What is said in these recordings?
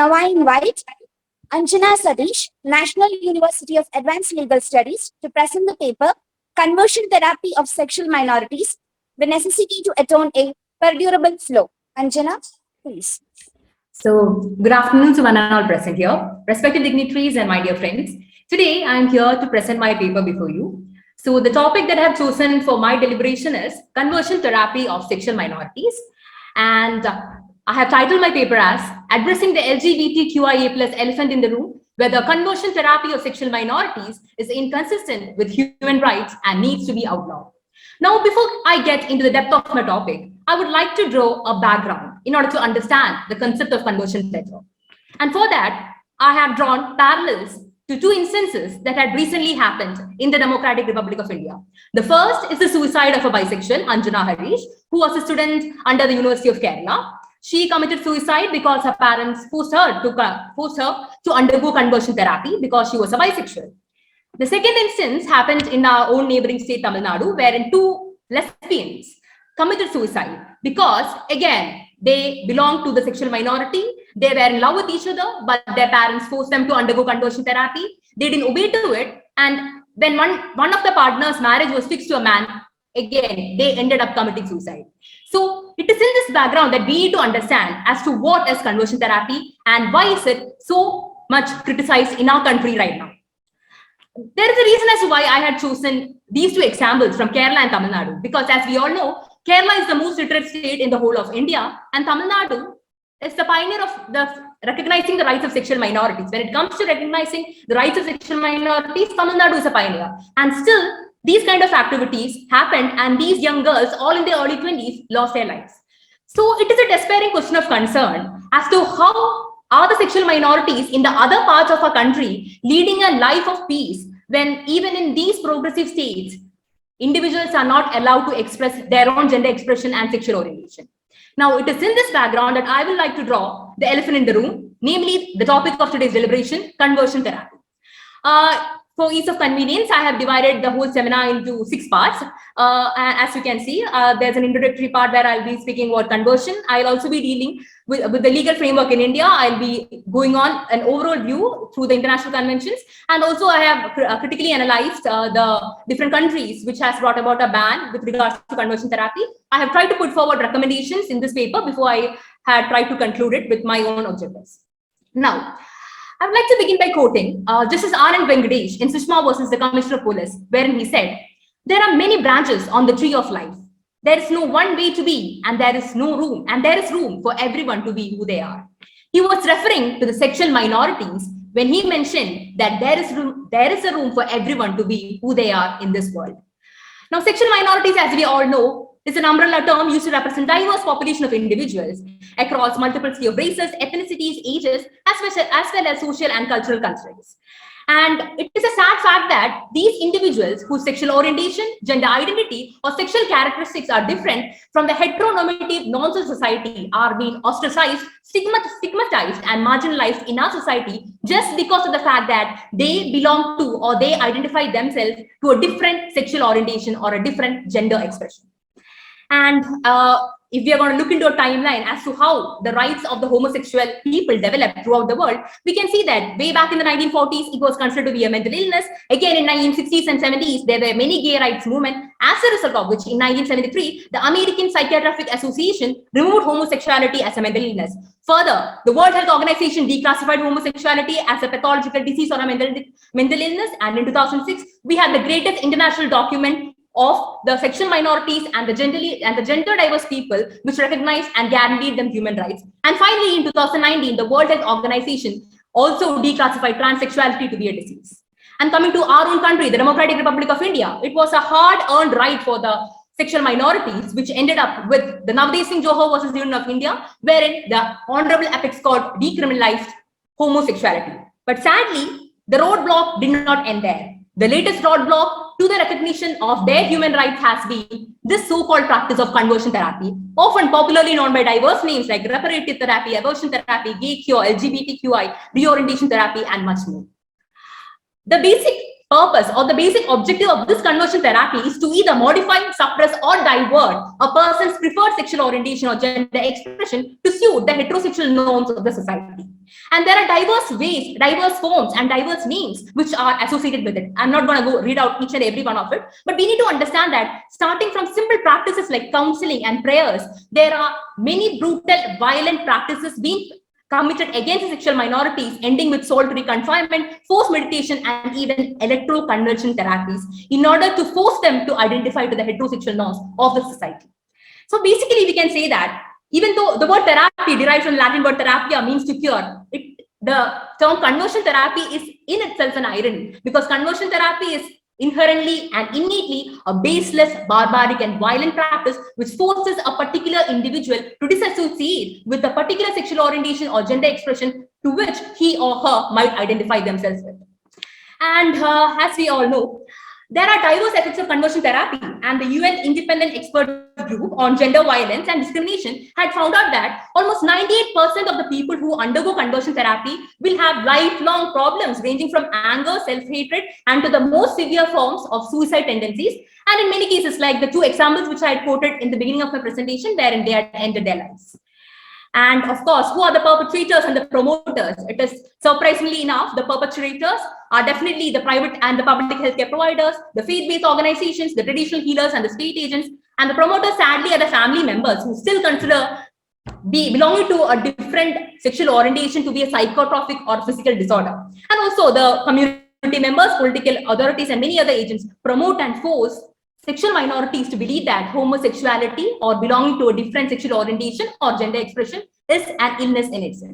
Now I invite Anjana Satheesh, National University of Advanced Legal Studies, to present the paper Conversion Therapy of Sexual Minorities, the Necessity to Atone a Perdurable Flow. Anjana, please. So, good afternoon to one and all present here, respected dignitaries and my dear friends. Today, I am here to present my paper before you. So, the topic that I have chosen for my deliberation is Conversion Therapy of Sexual Minorities. And I have titled my paper as Addressing the LGBTQIA+ Elephant in the Room, whether conversion therapy of sexual minorities is inconsistent with human rights and needs to be outlawed. Now, before I get into the depth of my topic, I would like to draw a background in order to understand the concept of conversion better. And for that, I have drawn parallels to two instances that had recently happened in the Democratic Republic of India. The first is the suicide of a bisexual, Anjana Satheesh, who was a student under the University of Kerala. She committed suicide because her parents forced her to undergo conversion therapy because she was a bisexual. The second instance happened in our own neighboring state, Tamil Nadu, wherein two lesbians committed suicide because, again, they belonged to the sexual minority. They were in love with each other, but their parents forced them to undergo conversion therapy. They didn't obey to it. And when one of the partners' marriage was fixed to a man, again, they ended up committing suicide. So it is in this background that we need to understand as to what is conversion therapy and why is it so much criticized in our country right now. There is a reason as to why I had chosen these two examples from Kerala and Tamil Nadu, because as we all know, Kerala is the most literate state in the whole of India, and Tamil Nadu is the pioneer of recognizing the rights of sexual minorities. When it comes to recognizing the rights of sexual minorities, Tamil Nadu is a pioneer. And still, these kind of activities happened, and these young girls, all in their early 20s, lost their lives. So it is a despairing question of concern as to how are the sexual minorities in the other parts of our country leading a life of peace when even in these progressive states, individuals are not allowed to express their own gender expression and sexual orientation. Now, it is in this background that I would like to draw the elephant in the room, namely the topic of today's deliberation, conversion therapy. For ease of convenience, I have divided the whole seminar into 6 parts. As you can see, there's an introductory part where I'll be speaking about conversion. I'll also be dealing with the legal framework in India. I'll be going on an overall view through the international conventions. And also I have critically analyzed the different countries which has brought about a ban with regards to conversion therapy. I have tried to put forward recommendations in this paper before I had tried to conclude it with my own objectives. Now, I would like to begin by quoting Justice R.N. Venkatesh in Sushma versus the Commissioner of Police, wherein he said, "There are many branches on the tree of life. There is no one way to be, and there is room for everyone to be who they are." He was referring to the sexual minorities when he mentioned that there is a room for everyone to be who they are in this world. Now, sexual minorities, as we all know, is an umbrella term used to represent diverse population of individuals across multiplicity of races, ethnicities, ages, as well as social and cultural constraints. And it is a sad fact that these individuals whose sexual orientation, gender identity, or sexual characteristics are different from the heteronormative norms of society are being ostracized, stigmatized, and marginalized in our society just because of the fact that they belong to or they identify themselves to a different sexual orientation or a different gender expression. And if we are going to look into a timeline as to how the rights of the homosexual people developed throughout the world, we can see that way back in the 1940s, it was considered to be a mental illness. Again, in 1960s and 70s, there were many gay rights movements, as a result of which in 1973, the American Psychiatric Association removed homosexuality as a mental illness. Further, the World Health Organization declassified homosexuality as a pathological disease or a mental illness. And in 2006, we had the greatest international document of the sexual minorities and the gender diverse people, which recognized and guaranteed them human rights. And finally, in 2019, the World Health Organization also declassified transsexuality to be a disease. And coming to our own country, the Democratic Republic of India, it was a hard-earned right for the sexual minorities, which ended up with the Navdeep Singh Johar versus the Union of India, wherein the Honorable Apex Court decriminalized homosexuality. But sadly, the roadblock did not end there. The latest roadblock to the recognition of their human rights has been this so-called practice of conversion therapy, often popularly known by diverse names like reparative therapy, aversion therapy, gay cure, LGBTQI, reorientation therapy, and much more. The basic purpose or the basic objective of this conversion therapy is to either modify, suppress, or divert a person's preferred sexual orientation or gender expression to suit the heterosexual norms of the society. And there are diverse ways, diverse forms, and diverse names which are associated with it. I'm not going to go read out each and every one of it, but we need to understand that starting from simple practices like counseling and prayers, there are many brutal, violent practices being committed against sexual minorities, ending with solitary confinement, forced meditation, and even electroconvulsion therapies in order to force them to identify to the heterosexual norms of the society. So basically, we can say that even though the word therapy derives from Latin word therapia means to cure, the term conversion therapy is in itself an irony, because conversion therapy is inherently and innately a baseless, barbaric, and violent practice which forces a particular individual to disassociate with a particular sexual orientation or gender expression to which he or her might identify themselves with. And as we all know, there are diverse effects of conversion therapy, and the UN Independent Expert Group on Gender Violence and Discrimination had found out that almost 98% of the people who undergo conversion therapy will have lifelong problems ranging from anger, self-hatred, and to the most severe forms of suicide tendencies. And in many cases, like the two examples which I had quoted in the beginning of my presentation, wherein they had ended their lives. And of course, who are the perpetrators and the promoters? It is surprisingly enough, the perpetrators are definitely the private and the public healthcare providers, the faith-based organizations, the traditional healers, and the state agents. And the promoters, sadly, are the family members who still consider belonging to a different sexual orientation to be a psychotropic or physical disorder. And also the community members, political authorities, and many other agents promote and force sexual minorities to believe that homosexuality or belonging to a different sexual orientation or gender expression is an illness in itself.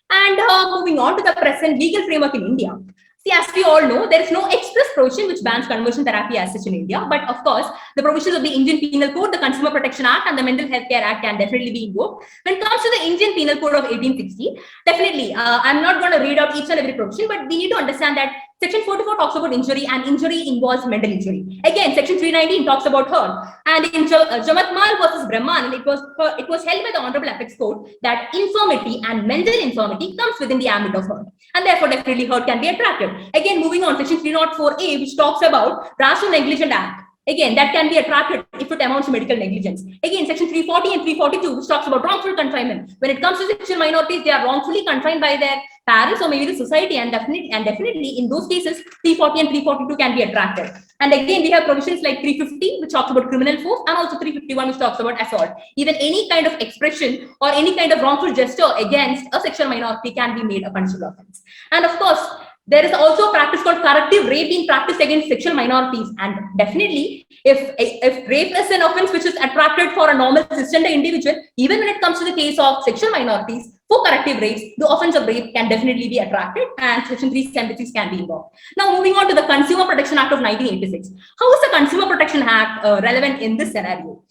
And moving on to the present legal framework in India. See, as we all know, there is no express provision which bans conversion therapy as such in India. But of course, the provisions of the Indian Penal Code, the Consumer Protection Act, and the Mental Health Care Act can definitely be invoked. When it comes to the Indian Penal Code of 1860, definitely, I'm not going to read out each and every provision, but we need to understand that Section 44 talks about injury, and injury involves mental injury. Again, Section 319 talks about hurt. And in Jamatmal versus Brahman, it was held by the Honorable Apex Court that infirmity and mental infirmity comes within the ambit of hurt. And therefore, definitely hurt can be attractive. Again, moving on, Section 304A, which talks about rash or negligent act. Again, that can be attracted if it amounts to medical negligence. Again, Section 340 and 342, which talks about wrongful confinement. When it comes to sexual minorities, they are wrongfully confined by their parents or maybe the society, and definitely in those cases, 340 and 342 can be attracted. And again, we have provisions like 350, which talks about criminal force, and also 351, which talks about assault. Even any kind of expression or any kind of wrongful gesture against a sexual minority can be made a punishable offense. And of course, there is also a practice called corrective rape being practiced against sexual minorities. And definitely, if rape is an offense which is attracted for a normal cisgender individual, even when it comes to the case of sexual minorities, for corrective rapes, the offense of rape can definitely be attracted, and Section 376 can be involved. Now, moving on to the Consumer Protection Act of 1986. How is the Consumer Protection Act relevant in this scenario?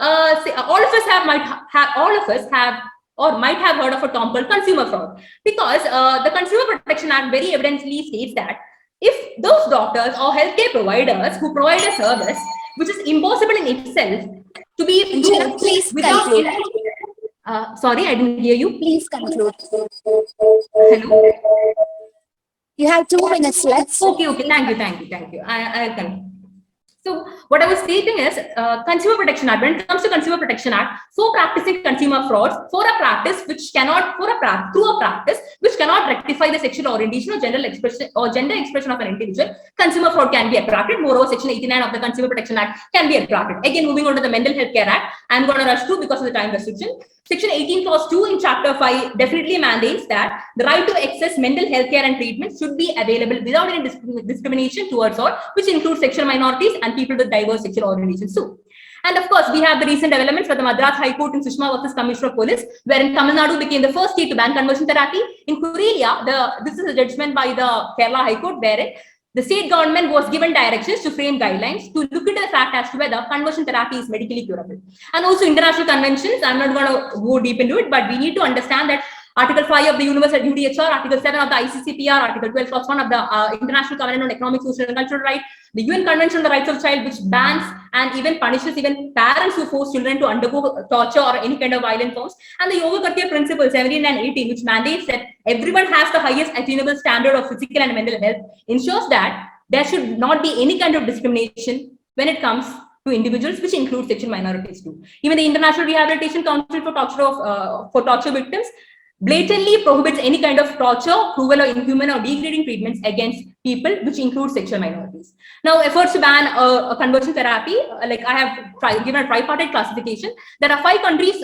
All of us might have heard of a term called consumer fraud, because the Consumer Protection Act very evidently states that if those doctors or healthcare providers who provide a service which is impossible in itself to be improved without sorry, I didn't hear you. Please conclude. Hello. You have 2 minutes left. Okay. Thank you. I'll continue. So what I was stating is Consumer Protection Act. When it comes to Consumer Protection Act, for practicing consumer frauds, through a practice which cannot rectify the sexual orientation or gender expression of an individual, consumer fraud can be attracted. Moreover, Section 89 of the Consumer Protection Act can be attracted. Again, moving on to the Mental Health Care Act, I'm going to rush through because of the time restriction. Section 18 clause 2 in chapter 5 definitely mandates that the right to access mental health care and treatment should be available without any discrimination towards all, which includes sexual minorities and people with diverse sexual orientations too. And of course, we have the recent developments for the Madras High Court in Sushma versus Commissioner of Police, wherein Tamil Nadu became the first state to ban conversion therapy. In Karelia, this is a judgment by the Kerala High Court, wherein the state government was given directions to frame guidelines to look into the fact as to whether conversion therapy is medically curable. And also international conventions, I'm not going to go deep into it, but we need to understand that Article 5 of the Universal UDHR, Article 7 of the ICCPR, Article 12 clause 1 of the International Covenant on Economic, Social and Cultural Rights, the UN Convention on the Rights of Child, which bans and even punishes even parents who force children to undergo torture or any kind of violent forms, and the Yoga Kartya Principle 17 and 18, which mandates that everyone has the highest attainable standard of physical and mental health, ensures that there should not be any kind of discrimination when it comes to individuals, which include sexual minorities too. Even the International Rehabilitation Council for torture victims blatantly prohibits any kind of torture, cruel or inhuman or degrading treatments against people, which include sexual minorities. Now, efforts to ban conversion therapy, like I have given a tripartite classification. There are 5 countries,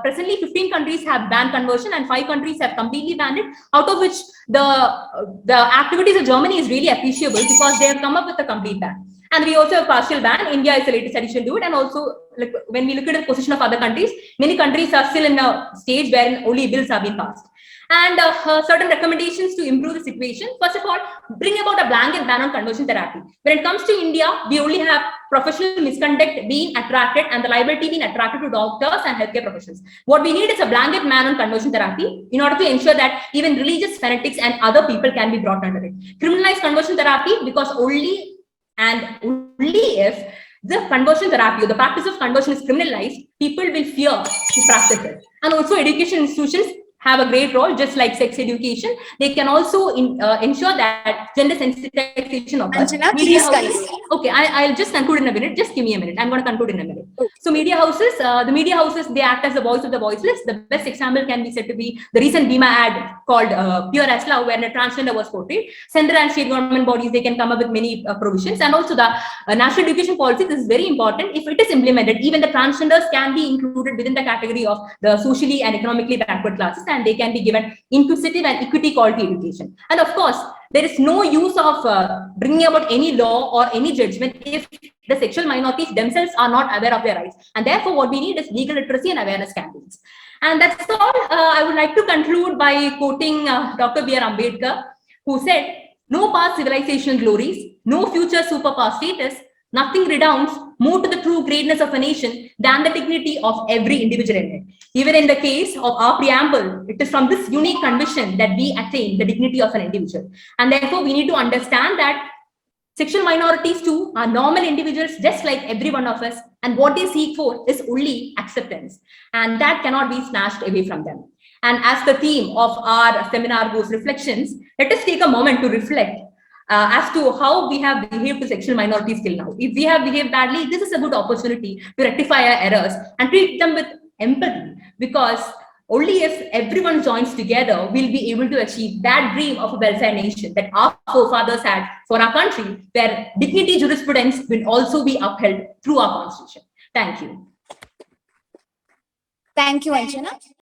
presently 15 countries have banned conversion and 5 countries have completely banned it, out of which the activities of Germany is really appreciable because they have come up with a complete ban. And we also have partial ban. India is the latest addition to it. And also, like, when we look at the position of other countries, many countries are still in a stage where only bills have been passed. And certain recommendations to improve the situation. First of all, bring about a blanket ban on conversion therapy. When it comes to India, we only have professional misconduct being attracted and the liability being attracted to doctors and healthcare professionals. What we need is a blanket ban on conversion therapy in order to ensure that even religious fanatics and other people can be brought under it. Criminalize conversion therapy because only if the conversion therapy or the practice of conversion is criminalized, people will fear to practice it. And also education institutions have a great role, just like sex education. They can also ensure that gender sensitization of Anjana, please continue. Okay, I'll just conclude in a minute. Just give me a minute. I'm going to conclude in a minute. So media houses, they act as the voice of the voiceless. The best example can be said to be the recent Bima ad called Pure as Love, where a transgender was portrayed. Central and state government bodies, they can come up with many provisions. And also the national education policy, this is very important. If it is implemented, even the transgenders can be included within the category of the socially and economically backward classes, and they can be given inclusive and equity quality education. And of course, there is no use of bringing about any law or any judgment if the sexual minorities themselves are not aware of their rights. And therefore, what we need is legal literacy and awareness campaigns. And that's all. I would like to conclude by quoting Dr. B.R. Ambedkar, who said, "No past civilizational glories, no future superpower status, nothing redounds more to the true greatness of a nation than the dignity of every individual in it." Even in the case of our preamble, it is from this unique conviction that we attain the dignity of an individual. And therefore, we need to understand that sexual minorities too are normal individuals just like every one of us. And what they seek for is only acceptance. And that cannot be snatched away from them. And as the theme of our seminar goes, reflections, let us take a moment to reflect as to how we have behaved to sexual minorities till now. If we have behaved badly, this is a good opportunity to rectify our errors and treat them with empathy, because only if everyone joins together, we'll be able to achieve that dream of a welfare nation that our forefathers had for our country, where dignity jurisprudence will also be upheld through our constitution. Thank you. Thank you, Anjana.